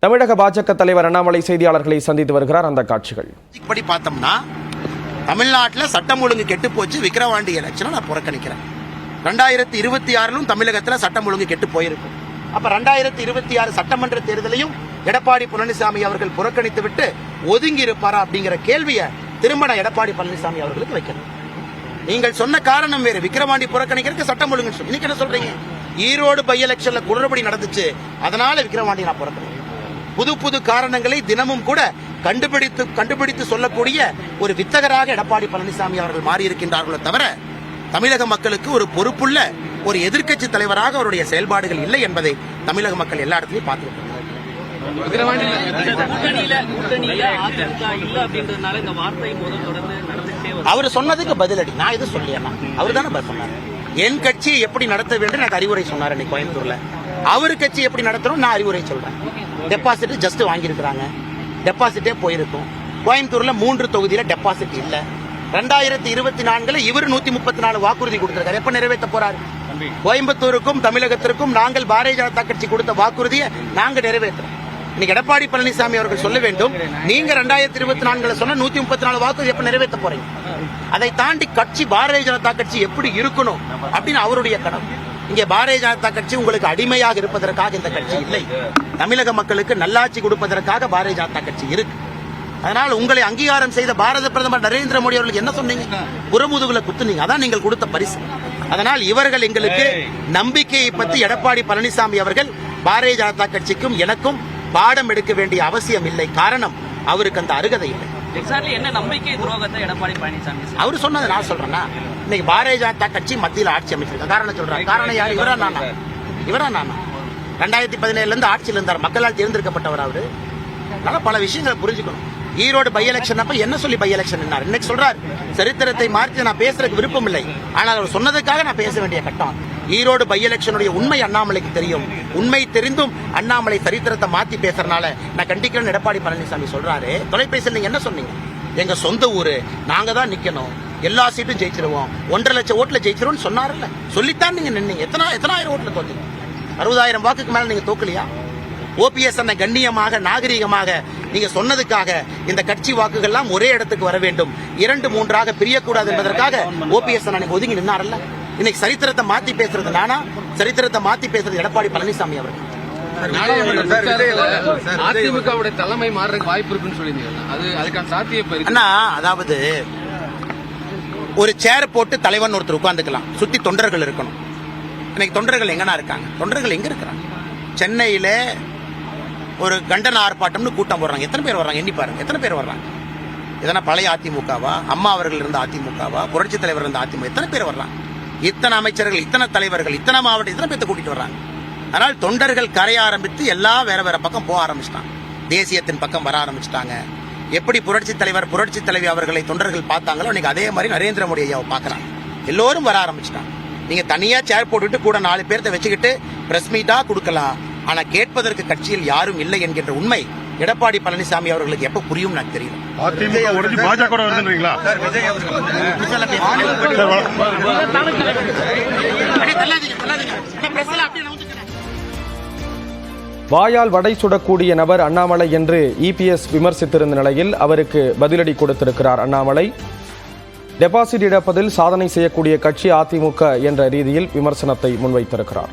தமிழக பாஜக தலைவர் அண்ணாமலை செய்தியாளர்களை சந்தித்து வருகிறார். அந்த காட்சிகள் இப்படி பார்த்தோம்னா தமிழ்நாட்டில் சட்டம் ஒழுங்கு கெட்டு போச்சு. விக்கிரவாண்டி எலெக்ஷனை நான் புறக்கணிக்கிறேன். 2026 தமிழகத்தில் சட்டம் ஒழுங்கு கெட்டு போயிருக்கும். அப்ப 2026 சட்டமன்ற தேர்தலையும் எடப்பாடி பழனிசாமி அவர்கள் புறக்கணித்து விட்டு ஒதுங்கி இருப்பாரா அப்படிங்கிற கேள்வியை திரும்ப எடப்பாடி பழனிசாமி அவர்களுக்கு வைக்கணும். நீங்கள் சொன்ன காரணம் வேறு. விக்கிரவாண்டி புறக்கணிக்கிறதுக்கு சட்டம் ஒழுங்கு இன்னைக்கு என்ன சொல்றீங்க? ஈரோடு பை எலெக்ஷன்ல குளறுபடி நடந்துச்சு, அதனால விக்கிரவாண்டி நான் புறக்கணிக்கிறேன். புது புது காரணங்களை தினமும் கூட கண்டுபிடித்து சொல்லக்கூடிய ஒரு வித்தகராக எடப்பாடி பழனிசாமி அவர்கள் மாறியிருக்கின்றார்களோ தவிர தமிழக மக்களுக்கு ஒரு பொறுப்புள்ள ஒரு எதிர்க்கட்சி தலைவராக அவருடைய செயல்பாடுகள் இல்லை என்பதை தமிழக மக்கள் எல்லா இடத்துலையும் பார்த்துருக்காங்க. அவர் சொன்னதுக்கு பதிலடி நான் எது சொல்லியா? அவர் தானே சொன்னார். என் கட்சியை எப்படி நடத்த வேண்டும் எனக்கு அறிவுரை சொன்னார். இன்னைக்கு கோயம்புத்தூர்ல அவரு கட்சி எப்படி நடத்தணும் நான் அறிவுரை சொல்றேன். டெபாசிட் ஜஸ்ட் வாங்கியிருக்கிறாங்க, டெபாசிட்டே போயிருக்கும். கோயம்புத்தூர்ல 3 தொகுதியில டெபாசிட் இல்ல. 2024 இவர் 134 வாக்குறுதி கொடுத்திருக்காரு. எப்ப நிறைவேற்ற போறாரு? கோயம்புத்தூருக்கும் தமிழகத்திற்கும் நாங்கள் பாரதிய ஜனதா கட்சி கொடுத்த வாக்குறுதியை நாங்க நிறைவேற்றுறோம். இன்னைக்கு எடப்பாடி பழனிசாமி அவர்கள் சொல்ல வேண்டும், நீங்க 2024 சொன்ன 134 வாக்குறுதி எப்ப நிறைவேற்ற போறீங்க? அதை தாண்டி கட்சி பாரதிய ஜனதா கட்சி எப்படி இருக்கணும் அப்படின்னு அவருடைய கனவு. இங்கே பாரதிய ஜனதா கட்சி உங்களுக்கு அடிமையாக இருப்பதற்காக இந்த கட்சி இல்லை. தமிழக மக்களுக்கு நல்லாட்சி கொடுப்பதற்காக பாரதிய ஜனதா கட்சி இருக்கு. அதனால் உங்களை அங்கீகாரம் செய்த பாரத பிரதமர் நரேந்திர மோடி அவர்களுக்கு என்ன சொன்னீங்க? புறமுதுகுல குத்துனீங்க. அதான் நீங்கள் கொடுத்த பரிசு. அதனால் இவர்கள் எங்களுக்கு நம்பிக்கையை பற்றி எடப்பாடி பழனிசாமி அவர்கள் பாரதிய ஜனதா கட்சிக்கும் எனக்கும் பாடம் எடுக்க வேண்டிய அவசியம் இல்லை. காரணம் அவருக்கு அந்த அருகதை இல்லை. என்ன நம்பிக்கை துரோகத்தை எடப்பாடி பழனிசாமி அவர் சொன்னதை நான் சொல்றேன்னா, இன்னைக்கு பாரதிய ஜனதா கட்சி மத்தியில் ஆட்சி அமைச்சிருக்க காரணம் சொல்றாரு. காரணம் யார்? இவரா நானா 2017 ஆட்சியில் இருந்தார். மக்களால் தேர்ந்தெடுக்கப்பட்டவர் அவரு. அதனால பல விஷயங்களை புரிஞ்சுக்கணும். ஈரோடு பை எலெக்ஷன் அப்ப என்ன சொல்லி பை எலெக்ஷன் இன்னைக்கு சொல்றாரு? சரித்திரத்தை மாற்றி நான் பேசுறதுக்கு விருப்பம் இல்லை, ஆனால் அவர் சொன்னதுக்காக நான் பேச வேண்டிய கட்டம். ஈரோடு பை எலெக்ஷனுடைய உண்மை அண்ணாமலைக்கு தெரியும். உண்மை தெரிந்தும் அண்ணாமலை சரித்திரத்தை மாத்தி பேசுறதுனால நான் கண்டிக்கிறேன். எடப்பாடி பழனிசாமி சொல்றாரு, தொலைபேசியில் நீங்க என்ன சொன்னீங்க? எங்க சொந்த ஊரு, நாங்க தான் நிக்கணும், எல்லா சீட்டும் ஜெயிச்சிருவோம், 1.5 லட்சம் ஓட்டுல ஜெயிச்சிருவோம் சொன்னார்ல. சொல்லித்தான் நீங்க நின்னீங்க. எத்தனாயிரம் ஓட்டுல தோத்தீங்க? 60,000 வாக்குக்கு மேல நீங்க தோக்கலையா? ஓபிஎஸ் அண்ணன் கண்ணியமாக நாகரீகமாக நீங்க சொன்னதுக்காக இந்த கட்சி வாக்குகள்லாம் ஒரே இடத்துக்கு வர வேண்டும், 2-3 பிரியக்கூடாது என்பதற்காக ஓபிஎஸ் அண்ணன் ஒதுங்கி நின்னாரல்ல. இன்னைக்கு சரித்திரத்தை மாத்தி பேசுறது நானா? சரித்திரத்தை மாத்தி பேசுறது எடப்பாடி பழனிசாமி அவர்கள். அதிமுக தலைமை மாறுறதுக்கு வாய்ப்பு இருக்குன்னு சொல்லியிருந்தீங்க. அதுக்கான சாத்தியம் அண்ணா, அதாவது ஒரு சேர் போட்டு தலைவன் ஒருத்தர் உட்கார்ந்துக்கலாம், சுத்தி தொண்டர்கள் இருக்கணும். இன்னைக்கு தொண்டர்கள் எங்கனா இருக்காங்க? தொண்டர்கள் எங்க இருக்கிறாங்க? சென்னையில ஒரு கண்டன ஆர்ப்பாட்டம்னு கூட்டம் போடுறாங்க. எத்தனை பேர் வர்றாங்க? எண்ணி பாருங்க, எத்தனை பேர் வர்றாங்க? இதனா பழைய அதிமுகவா? அம்மா அவர்கள் இருந்த அதிமுகவா? புரட்சி தலைவர் இருந்த அதிமுக? எத்தனை பேர் வர்றாங்க? இத்தனை அமைச்சர்கள், இத்தனை தலைவர்கள், இத்தனை மாவட்டம், இத்தனை பேர்த்த கூட்டிட்டு வர்றாங்க. அதனால் தொண்டர்கள் கரைய ஆரம்பித்து எல்லாம் வேற வேற பக்கம் போக ஆரம்பிச்சிட்டாங்க. தேசியத்தின் பக்கம் வர ஆரம்பிச்சிட்டாங்க. எப்படி புரட்சி தலைவர் புரட்சி தலைவி அவர்களை தொண்டர்கள் பார்த்தாங்களோ இன்னைக்கு அதே மாதிரி நரேந்திர மோடி ஐயாவை பார்க்கறாங்க. எல்லோரும் வர ஆரம்பிச்சிட்டாங்க. நீங்க தனியா சேர் போட்டுட்டு கூட 4 பேர்த்த வச்சுக்கிட்டு பிரஸ் மீட்டா கொடுக்கலாம், ஆனா கேட்பதற்கு கட்சியில் யாரும் இல்லை என்கின்ற உண்மை எடப்பாடி பழனிசாமி அவர்களுக்கு எப்ப புரியும் எனக்கு தெரியல. வாயால் வடை சுடக்கூடிய நபர் அண்ணாமலை என்று இபிஎஸ் விமர்சித்திருந்த நிலையில் அவருக்கு பதிலடி கொடுத்திருக்கிறார் அண்ணாமலை. டெபாசிட் இழப்பதில் சாதனை செய்யக்கூடிய கட்சி அதிமுக என்ற ரீதியில் விமர்சனத்தை முன்வைத்திருக்கிறார்.